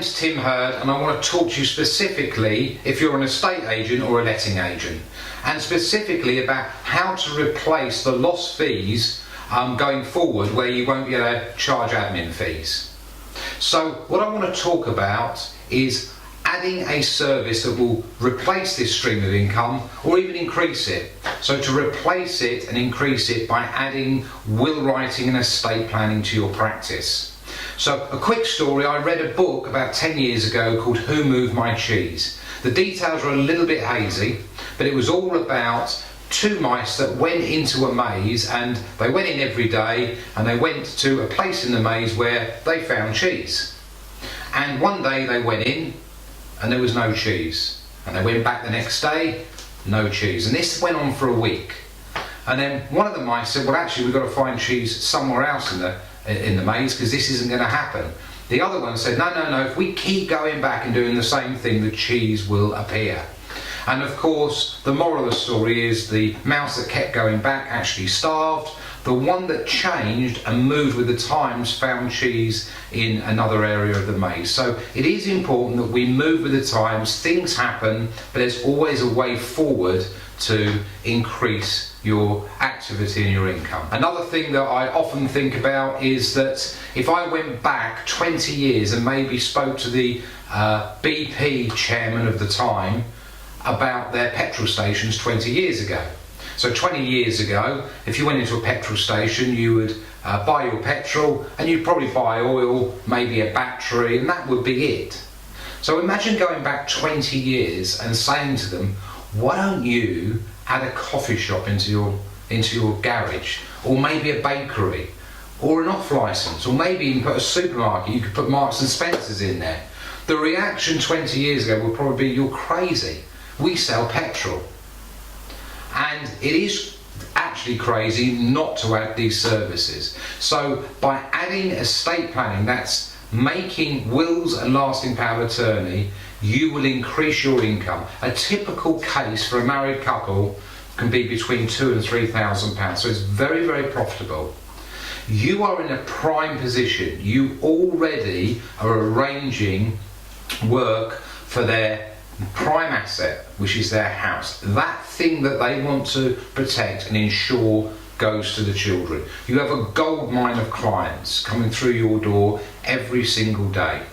name's Tim Hurd, and I want to talk to you specifically if you're an estate agent or a letting agent, and specifically about how to replace the lost fees going forward, where you won't be able to charge admin fees. So what I want to talk about is adding a service that will replace this stream of income or even increase it. So to replace it and increase it by adding will writing and estate planning to your practice. So a quick story, I read a book about 10 years ago called Who Moved My Cheese. The details are a little bit hazy, but it was all about two mice that went into a maze, and they went in every day and they went to a place in the maze where they found cheese. And one day they went in and there was no cheese, and they went back the next day, no cheese, and this went on for a week. And then one of the mice said, well, actually we've got to find cheese somewhere else in the maze, because this isn't going to happen. The other one said, no, if we keep going back and doing the same thing, the cheese will appear. And of course, the moral of the story is the mouse that kept going back actually starved. The one that changed and moved with the times found cheese in another area of the maze. So it is important that we move with the times. Things happen, but there's always a way forward to increase your activity and your income. Another thing that I often think about is that if I went back 20 years and maybe spoke to the BP chairman of the time about their petrol stations 20 years ago. So 20 years ago, if you went into a petrol station, you would buy your petrol, and you'd probably buy oil, maybe a battery, and that would be it. So imagine going back 20 years and saying to them, why don't you add a coffee shop into your garage, or maybe a bakery, or an off license, or maybe even put a supermarket. You could put Marks and Spencer's in there. The reaction 20 years ago would probably be, you're crazy. We sell petrol. And it is actually crazy not to add these services. So by adding estate planning, that's making wills and lasting power of attorney, you will increase your income. A typical case for a married couple can be between £2,000 and £3,000. So it's very, very profitable. You are in a prime position. You already are arranging work for their prime asset, which is their house. That thing that they want to protect and ensure goes to the children. You have a gold mine of clients coming through your door every single day.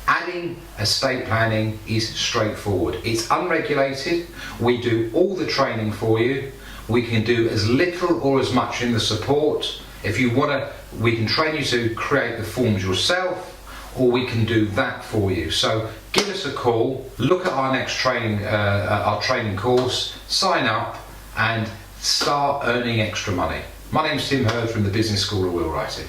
Adding estate planning is straightforward. It's unregulated. We do all the training for you. We can do as little or as much in the support. If you want to, we can train you to create the forms yourself, or we can do that for you. So give us a call, look at our next training course, sign up and start earning extra money. My name's Tim Hurd from the Business School of Will Writing.